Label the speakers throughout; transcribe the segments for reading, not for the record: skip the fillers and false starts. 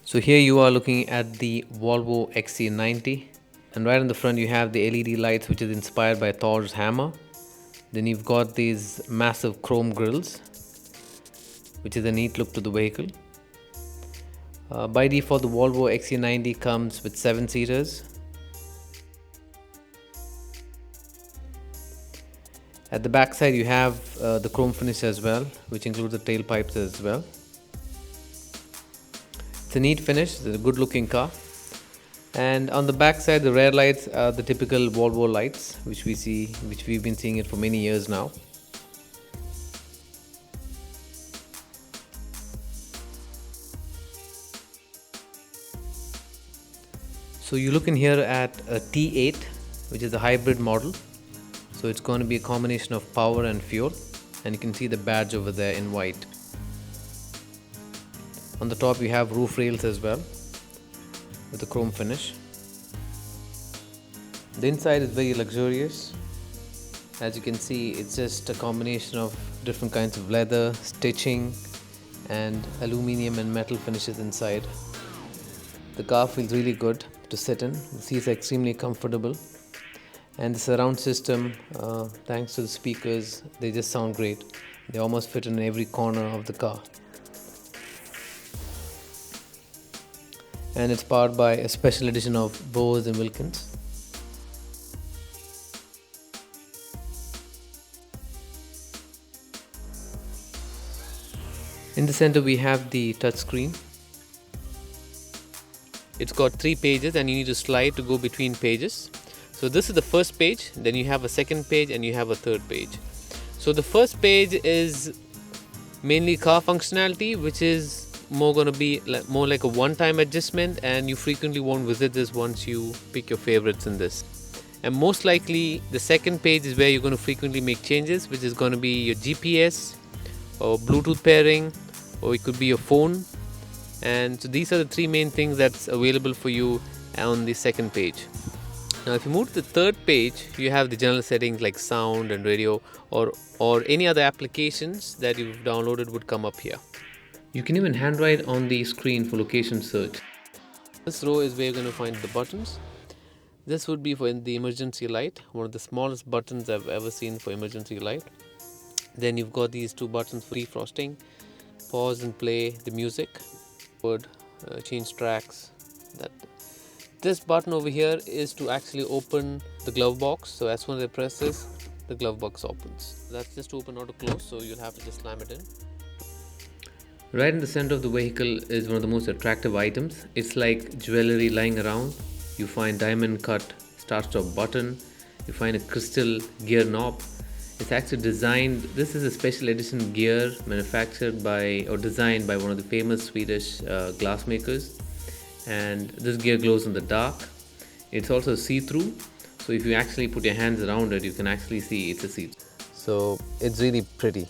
Speaker 1: So here you are looking at the Volvo XC90, and right in the front you have the LED lights, which is inspired by Thor's hammer. Then you've got these massive chrome grills, which is a neat look to the vehicle. By default, the Volvo XC90 comes with 7 seaters. At the back side you have the chrome finish as well, which includes the tailpipes as well. It's a neat finish, it's a good looking car. And on the back side, the rear lights are the typical Volvo lights, which we've been seeing it for many years now. So you look in here at a T8, which is a hybrid model. So it's going to be a combination of power and fuel, and you can see the badge over there in white. On the top you have roof rails as well with the chrome finish. The inside is very luxurious. As you can see, it's just a combination of different kinds of leather, stitching and aluminium and metal finishes inside. The car feels really good to sit in. The seats are extremely comfortable, and the surround system, thanks to the speakers, they just sound great. They almost fit in every corner of the car. And it's powered by a special edition of Bose and Wilkins. In the center we have the touchscreen. It's got 3 pages and you need to slide to go between pages. So this is the first page, then you have a second page and you have a third page. So the first page is mainly car functionality, which is more going to be more like a one-time adjustment, and you frequently won't visit this once you pick your favorites in this. And most likely the second page is where you're going to frequently make changes, which is going to be your GPS or Bluetooth pairing, or it could be your phone. And so these are the 3 main things that's available for you on the second page. Now if you move to the third page, you have the general settings like sound and radio, or any other applications that you've downloaded would come up here. You can even handwrite on the screen for location search. This row is where you're going to find the buttons. This would be for the emergency light, one of the smallest buttons I've ever seen for emergency light. Then you've got these 2 buttons for defrosting, pause and play the music, change tracks. This button over here is to actually open the glove box. So as soon as I press this, the glove box opens. That's just to open or to close, so you'll have to just slam it in. Right in the center of the vehicle is one of the most attractive items. It's like jewelry lying around. You find diamond cut start-stop button. You find a crystal gear knob. It's actually designed, this is a special edition gear manufactured by or designed by one of the famous Swedish glass makers. And this gear glows in the dark. It's also see-through, so if you actually put your hands around it, you can actually see it's a see-through. So it's really pretty.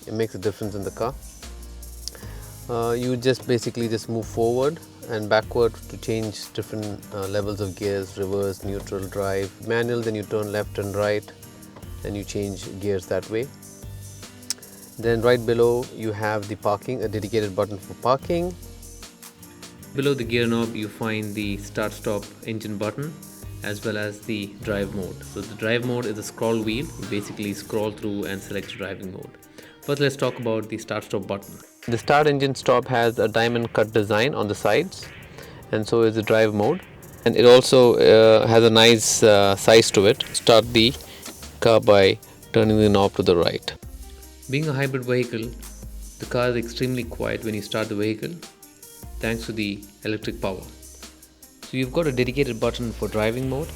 Speaker 1: It makes a difference in the car. You just basically just move forward and backward to change different levels of gears: reverse, neutral, drive, manual. Then you turn left and right and you change gears that way. Then right below you have the parking, a dedicated button for parking. Below the gear knob you find the start stop engine button, as well as the drive mode. So the drive mode is a scroll wheel. You basically scroll through and select driving mode. First let's talk about the start stop button. The start engine stop has a diamond cut design on the sides, and so is the drive mode, and it also has a nice size to it. Start the car by turning the knob to the right. Being a hybrid vehicle, the car is extremely quiet when you start the vehicle, thanks to the electric power. So you've got a dedicated button for driving mode,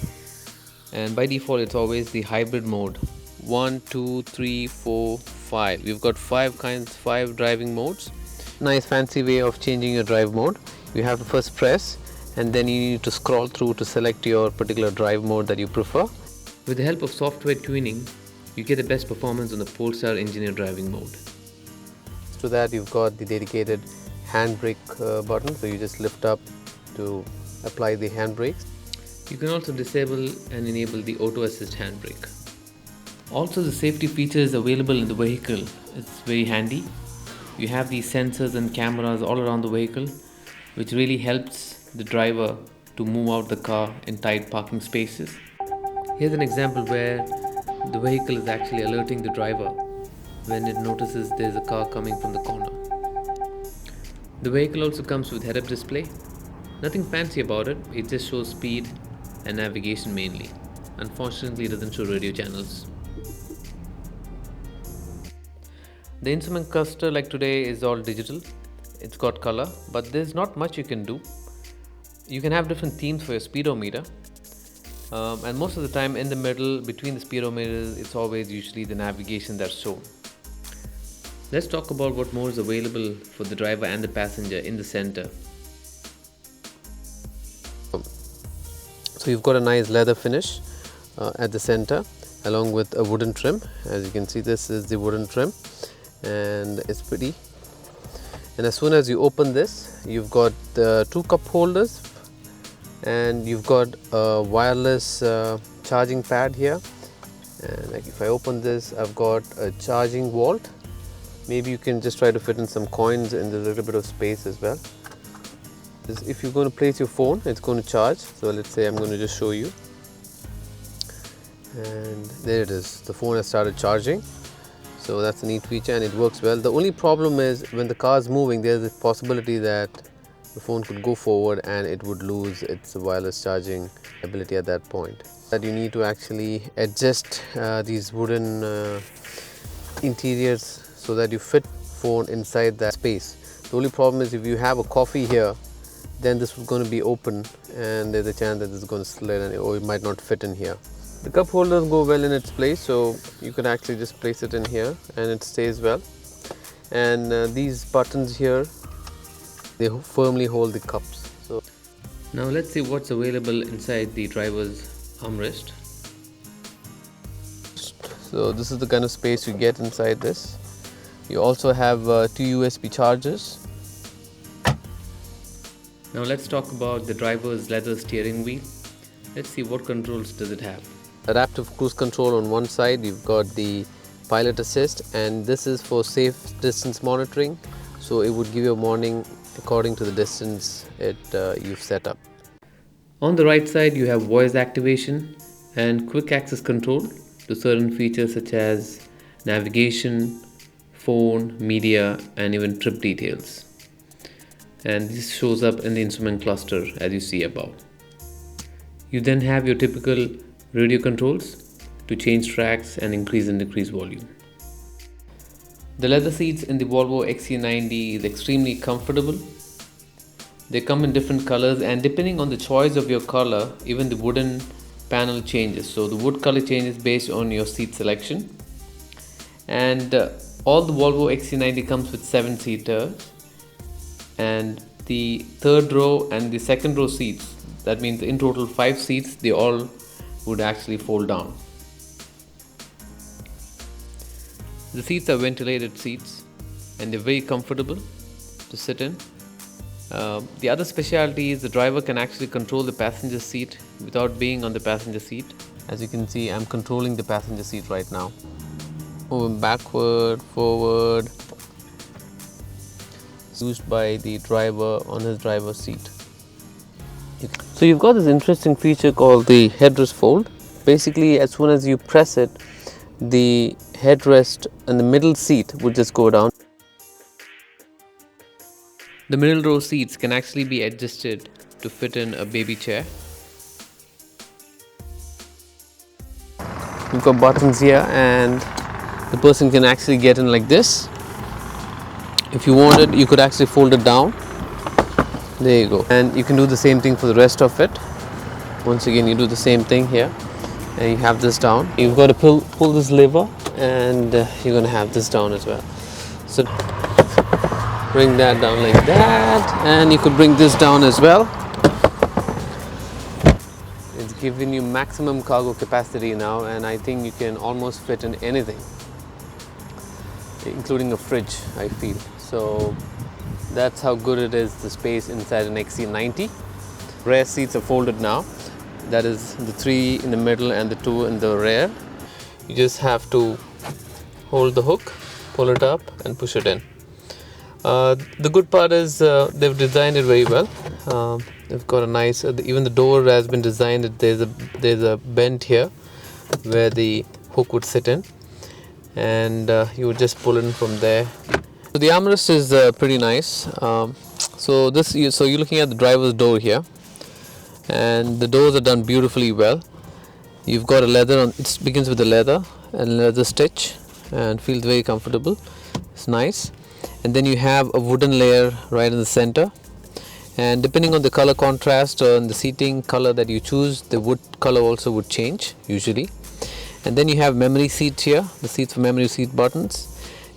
Speaker 1: and by default it's always the hybrid mode. 1, 2, 3, 4, 5. We've got 5 driving modes. Nice fancy way of changing your drive mode. You have to first press, and then you need to scroll through to select your particular drive mode that you prefer. With the help of software tuning, you get the best performance on the Polestar engineered driving mode. To that you've got the dedicated handbrake button, so you just lift up to apply the handbrakes. You can also disable and enable the auto assist handbrake. Also, the safety features available in the vehicle, it's very handy. You have these sensors and cameras all around the vehicle, which really helps the driver to move out the car in tight parking spaces. Here's an example where the vehicle is actually alerting the driver when it notices there's a car coming from the corner. The vehicle also comes with head-up display. Nothing fancy about it, it just shows speed and navigation mainly. Unfortunately, it doesn't show radio channels. The instrument cluster like today is all digital. It's got color, but there's not much you can do. You can have different themes for your speedometer, and most of the time in the middle between the speedometers it's always usually the navigation that's shown. Let's talk about what more is available for the driver and the passenger in the center. So you've got a nice leather finish at the center along with a wooden trim. As you can see, this is the wooden trim and it's pretty. And as soon as you open this, you've got two cup holders and you've got a wireless charging pad here. And like if I open this, I've got a charging vault. Maybe you can just try to fit in some coins in the little bit of space as well. If you're going to place your phone, it's going to charge. So let's say I'm going to just show you. And there it is. The phone has started charging. So that's a neat feature and it works well. The only problem is when the car is moving, there's a possibility that the phone could go forward and it would lose its wireless charging ability at that point. That you need to actually adjust these wooden interiors so that you fit phone inside that space. The only problem is if you have a coffee here, then this is going to be open and there's a chance that it's going to slide or it might not fit in here. The cup holders go well in its place, so you can actually just place it in here and it stays well. And these buttons here, they firmly hold the cups. So now let's see what's available inside the driver's armrest. So this is the kind of space you get inside this. You also have two USB chargers. Now let's talk about the driver's leather steering wheel. Let's see what controls does it have. Adaptive cruise control on one side, you've got the pilot assist, and this is for safe distance monitoring. So it would give you a warning according to the distance you've set up. On the right side you have voice activation and quick access control to certain features such as navigation, phone, media and even trip details. And this shows up in the instrument cluster as you see above. You then have your typical radio controls to change tracks and increase and decrease volume. The leather seats in the Volvo XC90 is extremely comfortable. They come in different colors and depending on the choice of your color, even the wooden panel changes. So the wood color changes based on your seat selection. And all the Volvo XC90 comes with 7-seaters, and the third row and the second row seats, that means in total 5 seats, they all would actually fold down. The seats are ventilated seats and they're very comfortable to sit in. The other specialty is the driver can actually control the passenger seat without being on the passenger seat. As you can see, I'm controlling the passenger seat right now. Moving backward, forward. Used by the driver on his driver's seat. So you've got this interesting feature called the headrest fold. Basically, as soon as you press it, the headrest and the middle seat would just go down. The middle row seats can actually be adjusted to fit in a baby chair. You've got buttons here and the person can actually get in like this. If you wanted, you could actually fold it down. There you go. And you can do the same thing for the rest of it. Once again, you do the same thing here and you have this down. You've got to pull this lever and you're going to have this down as well. So bring that down like that, and you could bring this down as well. It's giving you maximum cargo capacity now, and I think you can almost fit in anything, including a fridge, I feel. So that's how good it is, the space inside an XC90. Rear seats are folded now. That is the 3 in the middle and the 2 in the rear. You just have to hold the hook, pull it up and push it in. The good part is they've designed it very well. They've got a nice, even the door has been designed. There's a bend here where the hook would sit in, and you would just pull in from there. So the armrest is pretty nice. So you're looking at the driver's door here, and the doors are done beautifully well. You've got a leather on. It begins with a leather and leather stitch, and feels very comfortable. It's nice. And then you have a wooden layer right in the center, and depending on the color contrast and the seating color that you choose, the wood color also would change usually. And then you have memory seats here, the seats for memory seat buttons.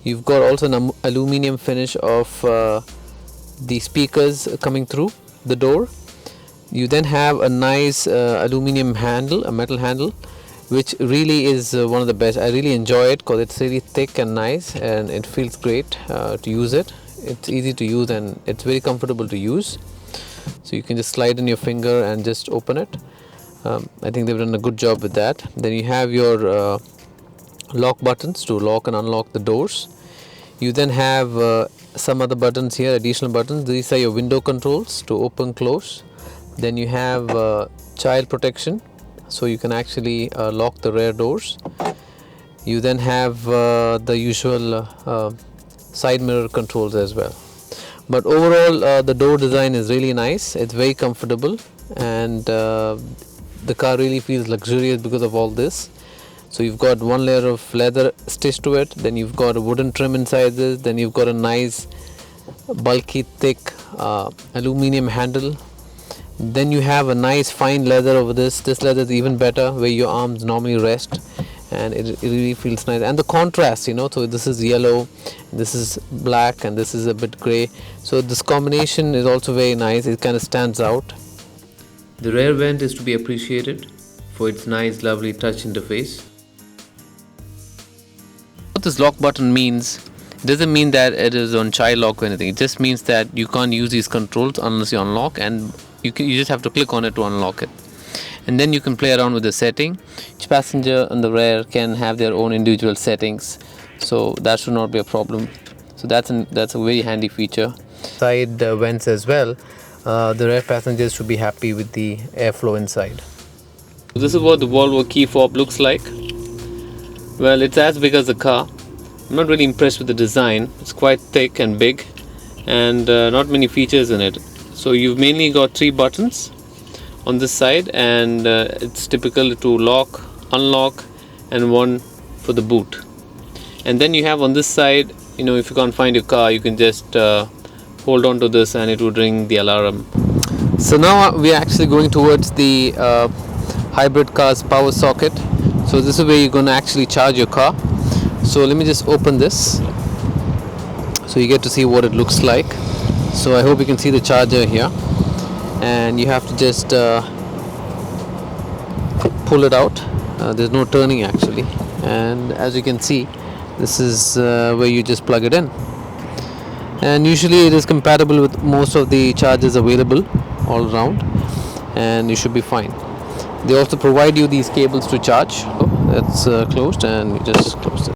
Speaker 1: You've got also an aluminum finish of the speakers coming through the door. You then have a nice aluminum handle, a metal handle, which really is one of the best. I really enjoy it because it's really thick and nice, and it feels great to use it. It's easy to use and it's very comfortable to use. So you can just slide in your finger and just open it. I think they've done a good job with that. Then you have your lock buttons to lock and unlock the doors. You then have some other buttons here, additional buttons. These are your window controls to open, close. Then you have child protection, so you can actually lock the rear doors. You then have the usual side mirror controls as well. But overall the door design is really nice. It's very comfortable, and the car really feels luxurious because of all this. So you've got one layer of leather stitched to it, then you've got a wooden trim inside this, then you've got a nice bulky thick aluminum handle. Then you have a nice fine leather over this. This leather is even better, where your arms normally rest, and it really feels nice. And the contrast, so this is yellow, this is black, and this is a bit grey. So this combination is also very nice. It kind of stands out. The rear vent is to be appreciated for its nice, lovely touch interface. What this lock button means, it doesn't mean that it is on child lock or anything. It just means that you can't use these controls unless you unlock, and you just have to click on it to unlock it. And then you can play around with the setting. Each passenger on the rear can have their own individual settings, so that should not be a problem. So that's a very handy feature. Side vents as well. The rear passengers should be happy with the airflow inside. This is what the Volvo key fob looks like. Well, it's as big as the car. I'm not really impressed with the design. It's quite thick and big, and not many features in it. So you've mainly got 3 buttons on this side, and it's typical to lock, unlock, and one for the boot. And then you have on this side, if you can't find your car, you can just hold on to this and it would ring the alarm. So now we are actually going towards the hybrid car's power socket. So this is where you're going to actually charge your car. So let me just open this so you get to see what it looks like. So I hope you can see the charger here, and you have to just pull it out. There's no turning actually, and as you can see, this is where you just plug it in, and usually it is compatible with most of the chargers available all around, and you should be fine. They also provide you these cables to charge. It's closed, and you just close it.